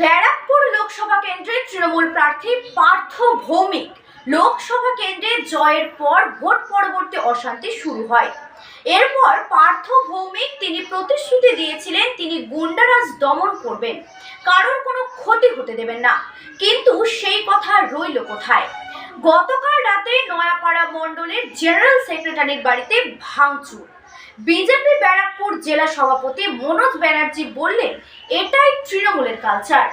ব্যারাকপুর লোকসভা কেন্দ্রের তৃণমূল প্রার্থী পার্থ ভৌমিক লোকসভা কেন্দ্রে জয়ের পর ভোট পরবর্তী অশান্তি শুরু হয়। এরপর পার্থ ভৌমিক তিনি প্রতিশ্রুতি দিয়েছিলেন তিনি গুন্ডারাজ দমন করবেন, কারোর কোনো ক্ষতি হতে দেবেন না, কিন্তু সেই কথা রইল কোথায়? গতকাল রাতে নয়াপাড়া মণ্ডলের জেনারেল সেক্রেটারির বাড়িতে ভাঙচুর। বিজেপি ব্যারাকপুর জেলা সভাপতি মনোজ ব্যানার্জি বললেন এটাই তৃণমূলের কালচার।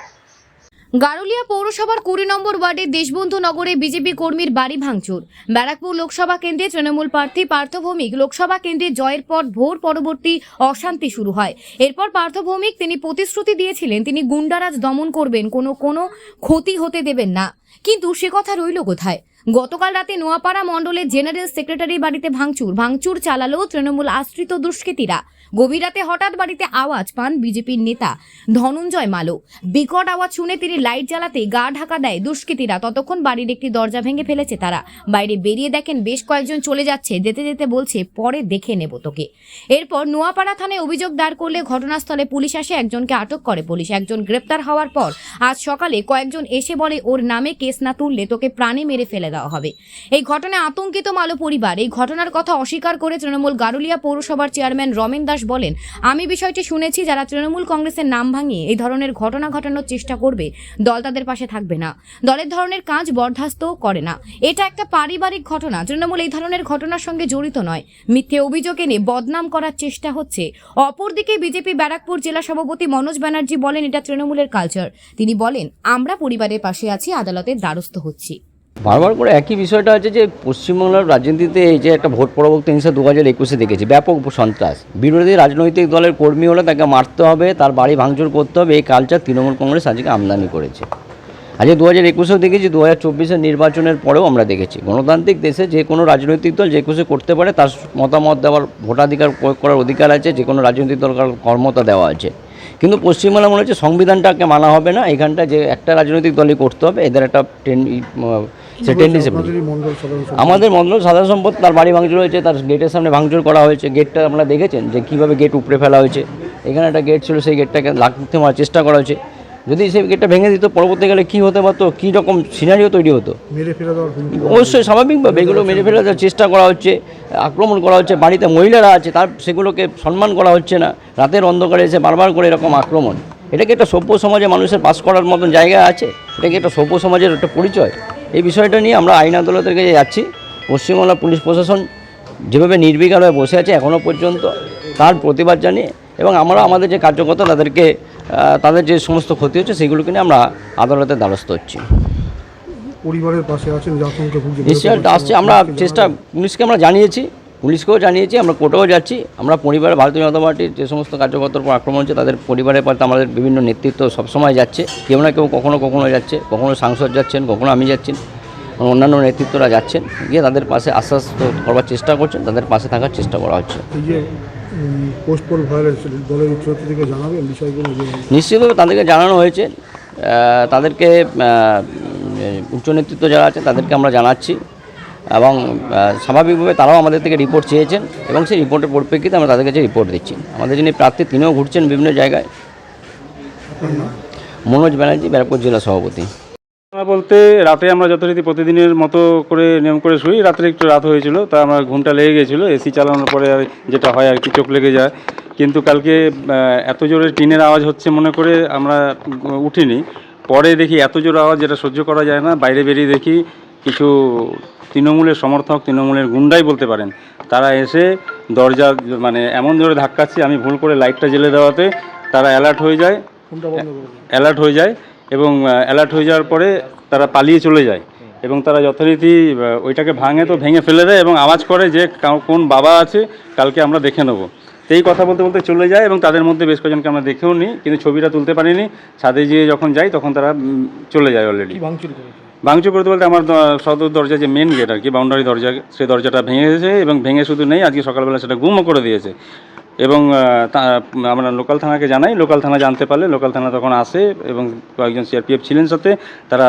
গারুলিয়া পৌরসভার 20 নম্বর ওয়ার্ডের দেশবন্ধু নগরে বিজেপি কর্মীর বাড়ি ভাঙচুর। ব্যারাকপুর লোকসভা কেন্দ্রে তৃণমূল প্রার্থী পার্থ ভৌমিক লোকসভা কেন্দ্রে জয়ের পর ভোট পরবর্তী অশান্তি শুরু হয়। এরপর পার্থ ভৌমিক তিনি প্রতিশ্রুতি দিয়েছিলেন তিনি গুন্ডারাজ দমন করবেন, কোনো ক্ষতি হতে দেবেন না, কিন্তু সে কথা রইল কোথায়? গতকাল রাতে নোয়াপাড়া মণ্ডলের জেনারেল সেক্রেটারি বাড়িতে ভাঙচুর চালালো তৃণমূল আশ্রিত দুষ্কৃতীরা। গভীর রাতে হঠাৎ বাড়িতে আওয়াজ পান বিজেপির নেতা ধনঞ্জয় মালো। বিকট আওয়াজ শুনে তিনি লাইট জ্বালাতে গা ঢাকা দেয় দুষ্কৃতীরা। ততক্ষণ বাড়ির একটি দরজা ভেঙে ফেলেছে তারা। বাইরে বেরিয়ে দেখেন বেশ কয়েকজন চলে যাচ্ছে, যেতে যেতে বলছে পরে দেখে নেব তোকে। এরপর নোয়াপাড়া থানায় অভিযোগ দায়ের করলে ঘটনাস্থলে পুলিশ আসে, একজনকে আটক করে পুলিশ। একজন গ্রেপ্তার হওয়ার পর আজ সকালে কয়েকজন এসে বলে ওর নামে কেস না তুললে তোকে প্রাণে মেরে ফেলে দেওয়া হবে। এই ঘটনায় আতঙ্কিত মালো পরিবার। এই ঘটনার কথা অস্বীকার করে তৃণমূল গারুলিয়া পৌরসভার চেয়ারম্যান রমেন দাস বলেন, আমি বিষয়টি শুনেছি, যারা তৃণমূল কংগ্রেসের নাম ভাঙিয়ে এই ধরনের ঘটনা ঘটানোর চেষ্টা করবে দল তাদের পাশে থাকবে না। দলের ধরনের কাজ বরদাস্ত করে না। এটা একটা পারিবারিক ঘটনা। তৃণমূল এই ধরনের ঘটনার সঙ্গে জড়িত নয়। মিথ্যে অভিযোগ এনে বদনাম করার চেষ্টা হচ্ছে। অপরদিকে বিজেপি ব্যারাকপুর জেলা সভাপতি মনোজ ব্যানার্জি বলেন এটা তৃণমূলের কালচার। তিনি বলেন আমরা পরিবারের পাশে আছি, আদালতের দ্বারস্থ হচ্ছি। বারবার করে একই বিষয়টা হচ্ছে যে পশ্চিমবাংলার রাজনীতিতে এই যে একটা ভোট পরবর্তী হিংসা 2021-এ দেখেছি, ব্যাপক সন্ত্রাস। বিরোধী রাজনৈতিক দলের কর্মী হলে তাকে মারতে হবে, তার বাড়ি ভাঙচুর করতে হবে, এই কালচার তৃণমূল কংগ্রেস আজকে আমদানি করেছে। আজকে 2021-এও দেখেছি, 2024-এর নির্বাচনের পরেও আমরা দেখেছি গণতান্ত্রিক দেশে যে কোনো রাজনৈতিক দল যে কিছু করতে পারে, তার মতামত দেওয়ার ভোটাধিকার প্রয়োগ করার অধিকার আছে, যে কোনো রাজনৈতিক দলকে ক্ষমতা দেওয়া আছে। কিন্তু পশ্চিমবাংলা মনে হচ্ছে সংবিধানটাকে মানা হবে না, এখানটা যে একটা রাজনৈতিক দলই করতে হবে, এদের একটা আমাদের মণ্ডল সাধারণ সম্পদ তার বাড়ি ভাঙচুর হয়েছে, তার গেটের সামনে ভাঙচুর করা হয়েছে। গেটটা আপনারা দেখেছেন যে কীভাবে গেট উপড়ে ফেলা হয়েছে। এখানে একটা গেট ছিল, সেই গেটটাকে লাগতে মারার চেষ্টা করা হয়েছে। যদি সেই গেটটা ভেঙে দিত পরবর্তীকালে কী হতে পারতো, কী রকম সিনারিও তৈরি হতো, অবশ্যই স্বাভাবিকভাবে এগুলো মেরে ফেলে দেওয়ার চেষ্টা করা হচ্ছে, আক্রমণ করা হচ্ছে। বাড়িতে মহিলারা আছে, তার সেগুলোকে সম্মান করা হচ্ছে না। রাতের অন্ধকারে এসে বারবার করে এরকম আক্রমণ, এটা কি একটা সভ্য সমাজে মানুষের বাস করার মতন জায়গা আছে? এটা কি একটা সভ্য সমাজের একটা পরিচয়? এই বিষয়টা নিয়ে আমরা আইন আদালতের কাছে যাচ্ছি। পশ্চিমবাংলা পুলিশ প্রশাসন যেভাবে নির্বিকার হয়ে বসে আছে এখনও পর্যন্ত, তার প্রতিবাদ জানিয়ে এবং আমরা আমাদের যে কার্যকর্তা তাদেরকে তাদের যে সমস্ত ক্ষতি হচ্ছে সেগুলোকে নিয়ে আমরা আদালতের দ্বারস্থ হচ্ছি। পরিবারের পাশে আছেন, নিশ্চয়ই আসছে। আমরা পুলিশকে আমরা জানিয়েছি, পুলিশকেও জানিয়েছি, আমরা কোর্টেও যাচ্ছি। আমরা পরিবারের ভারতীয় জনতা পার্টির যে সমস্ত কার্যকর্তার উপর আক্রমণ হচ্ছে তাদের পরিবারের পাশে আমাদের বিভিন্ন নেতৃত্ব সবসময় যাচ্ছে। কেউ না কেউ কখনো যাচ্ছে, কখনো সাংসদ যাচ্ছেন, কখনো আমি যাচ্ছি, অন্যান্য নেতৃত্বরা যাচ্ছেন, গিয়ে তাদের পাশে আশ্বাস করবার চেষ্টা করছেন, তাদের পাশে থাকার চেষ্টা করা হচ্ছে। নিশ্চিতভাবে তাদেরকে জানানো হয়েছে, তাদেরকে উচ্চ নেতৃত্ব যারা আছে তাদেরকে আমরা জানাচ্ছি এবং স্বাভাবিকভাবে তারাও আমাদের থেকে রিপোর্ট চেয়েছেন এবং সেই রিপোর্টের পরিপ্রেক্ষিতে আমরা তাদের কাছে রিপোর্ট দিচ্ছি। আমাদের যিনি প্রার্থী তিনিও ঘুরছেন বিভিন্ন জায়গায়। মনোজ ব্যানার্জি, ব্যারাকপুর জেলা সভাপতি। বলতে রাতে আমরা যথারীতি প্রতিদিনের মতো করে নিয়ম করে শুই। রাত্রে একটু রাত হয়েছিল, তা আমার ঘুমটা লেগে গেছিলো। এসি চালানোর পরে আর যেটা হয় আর কি, চোখ লেগে যায়। কিন্তু কালকে এত জোরে টিনের আওয়াজ হচ্ছে মনে করে আমরা উঠিনি। পরে দেখি এত জোর আওয়াজ যেটা সহ্য করা যায় না। বাইরে বেরিয়ে দেখি কিছু তৃণমূলের সমর্থক, তৃণমূলের গুন্ডাই বলতে পারেন, তারা এসে দরজা মানে এমন জোরে ধাক্কাচ্ছে, আমি ভুল করে লাইটটা জ্বেলে দেওয়াতে তারা অ্যালার্ট হয়ে যায় এবং অ্যালার্ট হয়ে যাওয়ার পরে তারা পালিয়ে চলে যায় এবং তারা যথারীতি ওইটাকে ভেঙে ফেলে দেয় এবং আওয়াজ করে যে কোন বাবা আছে, কালকে আমরা দেখে নেবো। এই কথা বলতে বলতে চলে যায় এবং তাদের মধ্যে বেশ কয়েকজনকে আমরা দেখেও নিই, কিন্তু ছবিটা তুলতে পারিনি। ছাদে গিয়ে যখন যাই তখন তারা চলে যায় অলরেডি। ভাঙচুর করতে বলতে আমার সদর দরজা যে মেন গেট আর কি, বাউন্ডারি দরজা, সেই দরজাটা ভেঙে গেছে এবং ভেঙে শুধু নেই, আজকে সকালবেলা সেটা গুমও করে দিয়েছে। এবং আমরা লোকাল থানাকে জানাই, লোকাল থানা জানতে পারলে লোকাল থানা তখন আসে এবং কয়েকজন সিআরপিএফ ছিলেন সাথে, তারা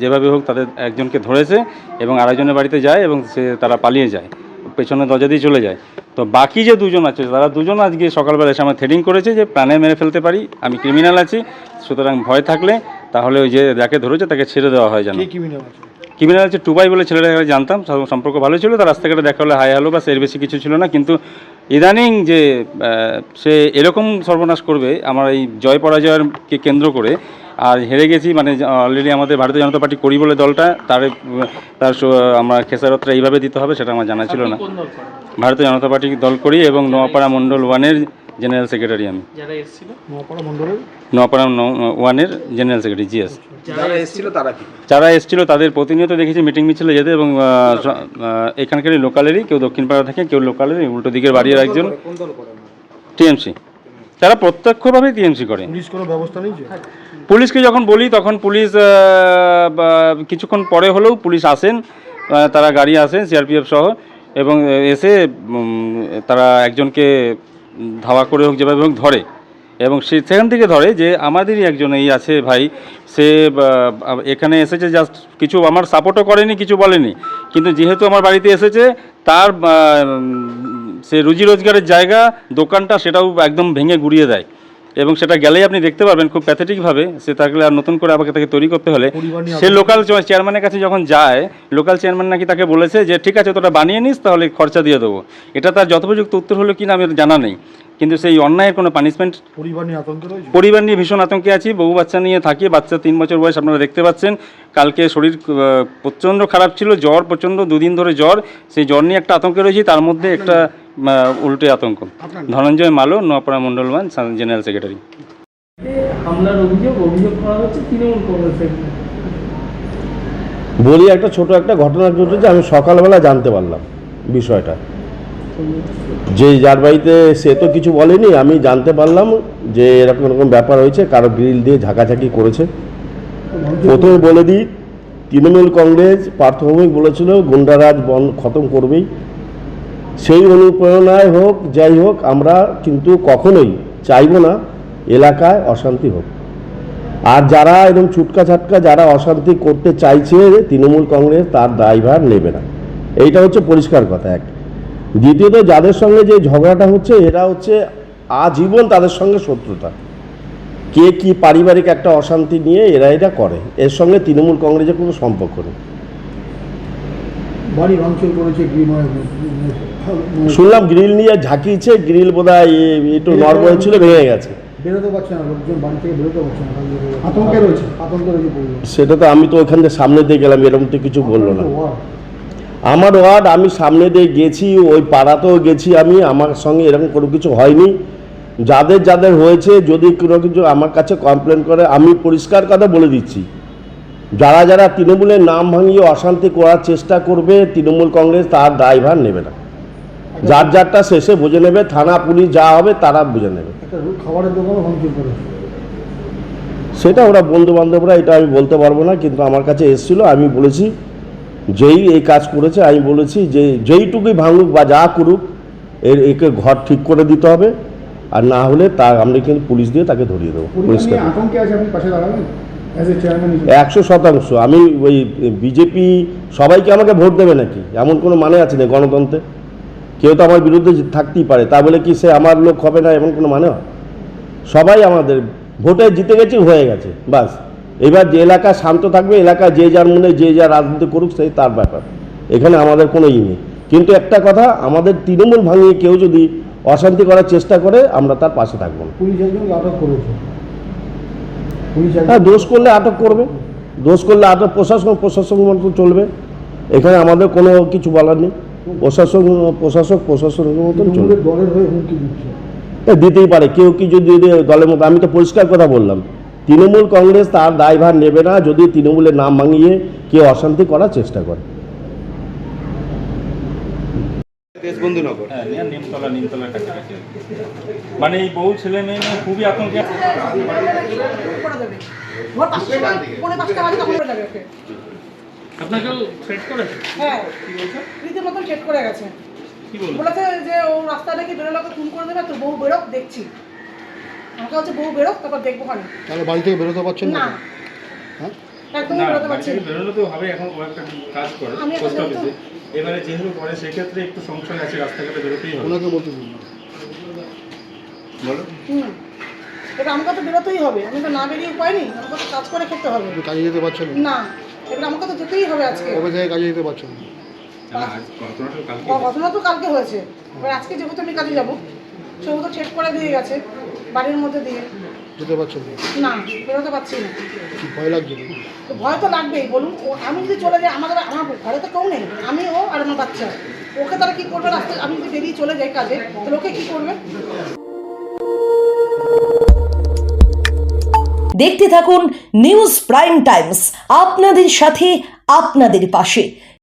যেভাবে হোক তাদের একজনকে ধরেছে এবং আরেকজনের বাড়িতে যায় এবং তারা পালিয়ে যায় পেছনে দরজা দিয়ে চলে যায়। তো বাকি যে দুজন আছে তারা দুজন আজকে সকালবেলা এসে আমার থ্রেডিং করেছে যে প্রাণে মেরে ফেলতে পারি, আমি ক্রিমিনাল আছি, সুতরাং ভয় থাকলে তাহলে ওই যে যাকে ধরেছে তাকে ছেড়ে দেওয়া হয় যেন। ক্রিমিনাল হচ্ছে টুবাই বলে ছেলেটাকে জানতাম, সম্পর্ক ভালো ছিল, তার রাস্তাঘাটে দেখা হলে হাই হ্যালো, বাস এর বেশি কিছু ছিল না। কিন্তু ইদানিং যে সে এরকম সর্বনাশ করবে আমার এই জয় পরাজয়কে কেন্দ্র করে, আর হেরে গেছি মানে অলরেডি আমাদের ভারতীয় জনতা পার্টি করি বলে দলটা তার আমরা খেসারতটা এইভাবে দিতে হবে সেটা আমার জানা ছিল না। ভারতীয় জনতা পার্টি দল করি এবং নোয়াপাড়া মণ্ডল 1-এর জেনারেল সেক্রেটারি আমি। নোয়াপাড়া 1-এর জেনারেল সেক্রেটারি জিএস। যারা এসেছিল তাদের প্রতিনিয়ত দেখেছি মিটিং মিছিলে যেতে, এবং এখানকারই লোকালেরই, কেউ দক্ষিণ পাড়া থাকে, কেউ লোকালেরই, উল্টো দিকের বাড়ির একজন টিএমসি। তারা প্রত্যক্ষভাবেই টিএমসি করে। পুলিশ কোনো ব্যবস্থা নিয়েছে? পুলিশকে যখন বলি তখন পুলিশ কিছুক্ষণ পরে হলেও পুলিশ আসেন, তারা গাড়ি আসেন সিআরপিএফ সহ, এবং এসে তারা একজনকে ধাওয়া করে হোক যেভাবে হোক ধরে, এবং সেখান থেকে ধরে যে আমাদেরই একজন এই আছে ভাই, সে এখানে এসেছে জাস্ট কিছু আমার সাপোর্টও করেনি, কিছু বলেনি, কিন্তু যেহেতু আমার বাড়িতে এসেছে তার সে রুজি রোজগারের জায়গা দোকানটা সেটাও একদম ভেঙে গুড়িয়ে দেয়, এবং সেটা গেলেই আপনি দেখতে পারবেন খুব প্যাথেটিকভাবে। সে থাকলে আর নতুন করে আমাকে তাকে তৈরি করতে হলে সে লোকাল চেয়ারম্যানের কাছে যখন যায়, লোকাল চেয়ারম্যান নাকি তাকে বলেছে যে ঠিক আছে তোটা বানিয়ে নিস, তাহলে খরচা দিয়ে দেবো। এটা তার যথোপযুক্ত উত্তর হলো কিনা আমি জানা নেই, কিন্তু সেই অন্যায়ের কোনো পানিশমেন্ট। পরিবার নিয়ে ভীষণ আতঙ্কে আছি, বউ বাচ্চা নিয়ে থাকি, বাচ্চা 3 বছর বয়স, আপনারা দেখতে পাচ্ছেন। কালকে শরীর প্রচণ্ড খারাপ ছিল, জ্বর প্রচণ্ড, 2 দিন ধরে জ্বর, সেই জ্বর নিয়ে একটা আতঙ্কে রয়েছি, তার মধ্যে একটা উল্টে আতঙ্ক। ধনঞ্জয় মালো, নোয়াপাড়া মণ্ডল 1 জেনারেল সেক্রেটারি। হামলার অভিযোগ করা হচ্ছে তৃণমূল কংগ্রেসের। বলি একটা ছোট একটা ঘটনা ঘটেছে, আমি সকালবেলা জানতে পারলাম বিষয়টা, যে যার বাড়িতে সে তো কিছু বলেনি, আমি জানতে পারলাম যে এরকম এরকম ব্যাপার হয়েছে, কারো গ্রিল দিয়ে ঝাঁকাঝাঁকি করেছে। প্রথমে বলে দিই, তৃণমূল কংগ্রেস প্রাথমিক বলেছিল গুন্ডারাজ বন্ধ খতম করবেই, সেই অনুপ্রেরণায় হোক যাই হোক, আমরা কিন্তু কখনোই চাইব না এলাকায় অশান্তি হোক। আর যারা এরকম ছুটকা ছাটকা যারা অশান্তি করতে চাইছে, তৃণমূল কংগ্রেস তার দায়ভার নেবে না, এইটা হচ্ছে পরিষ্কার কথা এক। দ্বিতীয়ত, যাদের সঙ্গে যে ঝগড়াটা হচ্ছে এরা হচ্ছে আজীবন তাদের সঙ্গে শত্রুতা, কে কি পারিবারিক একটা অশান্তি নিয়ে এরা এটা করে, এর সঙ্গে তৃণমূল কংগ্রেসের কোনো সম্পর্ক নেই। বাড়ি ভাঙচুর করেছে, শুনলাম গ্রিল নিয়ে ঝাঁকিয়েছে, গ্রিল বোধহয় একটু নড়বড়ে ছিল, ভেঙে গেছে, বেরোতে পারছে না লোকজন, বাড়ি থেকে বেরোতে পারছে না, আতঙ্কে রয়েছে। সেটা তো আমি তো ওখান থেকে সামনে দিয়ে গেলাম, এরকম তো কিছু বললো না। আমার ওয়ার্ড, আমি সামনে দিয়ে গেছি, ওই পাড়াতেও গেছি আমি, আমার সঙ্গে এরকম কোনো কিছু হয়নি। যাদের যাদের হয়েছে যদি কোনো কিছু আমার কাছে কমপ্লেন করে, আমি পরিষ্কার কথা বলে দিচ্ছি, যারা যারা তৃণমূলের নাম ভাঙিয়ে অশান্তি করার চেষ্টা করবে, তৃণমূল কংগ্রেস তার দায়ভার নেবে না। যার যারটা শেষে বুঝে নেবে, থানা পুলিশ যা হবে তারা বুঝে নেবে। খাবারের দোকানও ভাঙচুর করেছে, সেটা ওরা বন্ধু বান্ধবরা, এটা আমি বলতে পারবো না, কিন্তু আমার কাছে এসেছিলো, আমি বলেছি যেই এই কাজ করেছে, আমি বলেছি যে যেইটুকুই ভাঙুক বা যা করুক একে ঘর ঠিক করে দিতে হবে, আর না হলে তা আমরা কিন্তু পুলিশ দিয়ে তাকে ধরিয়ে দেবো। পরিষ্কার 100%। আমি ওই বিজেপি সবাইকে আমাকে ভোট দেবে নাকি, এমন কোনো মানে আছে না গণতন্ত্রে? কেউ তো আমার বিরুদ্ধে থাকতেই পারে, তা বলে কি সে আমার লোক হবে না, এমন কোনো মানে হয়? সবাই আমাদের ভোটে জিতে গেছি, হয়ে গেছে, বাস। এবার যে এলাকা শান্ত থাকবে, এলাকা যে যার মনে যে যা রাজনীতি করুক, সেই তার ব্যাপার, এখানে আমাদের কোনো নেই। কিন্তু একটা কথা, আমাদের তৃণমূল ভাঙিয়ে কেউ যদি অশান্তি করার চেষ্টা করে, আমরা তার পাশে থাকবো না। পুলিশ একজনকে আটক করেছে, হ্যাঁ, দোষ করলে আটক করবে, দোষ করলে আটক, প্রশাসন মতো চলবে, এখানে আমাদের কোনো কিছু বলার নেই। প্রশাসনের মতন চলবে। দলের হয়ে হুমকি দিচ্ছে, দিতেই পারে কেউ কি যদি দলের মতো, আমি তো পরিষ্কার কথা বললাম, তৃণমূল কংগ্রেস তার দায়ভার নেবে না যদি তৃণমূলের নাম ভাঙিয়ে কেউ অশান্তি করার চেষ্টা করে। দেশবন্ধুনগর, হ্যাঁ, নিমতলা কাছাকাছি, মানে এই বউ ছেলে মেয়ে নিয়ে খুবই আতঙ্কে। আপনাকেও সেট করেছে? হ্যাঁ, রীতিমতন সেট করে গেছে। বলেছে যে ও রাস্তা থেকে বেরোলে ওকে খুন করে দেবে, তোর বউ বেরোক দেখছি। আমাকে হচ্ছে বউ বেরোক, তারপর দেখবো খানি। তাহলে বাড়ি থেকে বেরোতে পারছেন না? একদমই বেরোতে পারছি না। বেরোলে তো হবে, এখন ও একটা কাজ করে আমি পোস্ট অফিসে, এবারে যেহেতু পরে সেক্ষেত্রে একটু সংশয় আছে, রাস্তাঘাটে বেরোতেই হবে। ওনাকে বলতে দিন। বলো। এবার আমাকে তো বেরোতেই হবে, আমি তো না বেরিয়ে উপায় নেই, আমাকে তো কাজ করে খেতে হবে। আপনি কাজে যেতে পারছেন না? না, এবার আমাকে তো যেতেই হবে আজকে। কবে থেকে কাজে যেতে পারছেন না? ঘটনা তো কালকে হয়েছে, এবার আজকে যেহেতু আমি কাজে যাবো, সেহেতু ঠেট করে দিয়ে গেছে বাড়ির মধ্যে দিয়ে। যেতে পারছেন না? না, বেরোতে পারছি না। কি ভয় লাগছে নাকি? তো ভয় তো লাগবেই, বলুন। আমি যদি চলে যাই, আমার ঘরে তো কেউ নেই, আমি ও আর আমার বাচ্চা, ওকে তারা কী করবে রাস্তায়? আমি যদি বেরিয়ে চলে যাই কাজে, তাহলে ওকে কী করবে? দেখতে থাকুন নিউজ প্রাইম টাইমস, আপনাদের সাথে আপনাদের পাশে।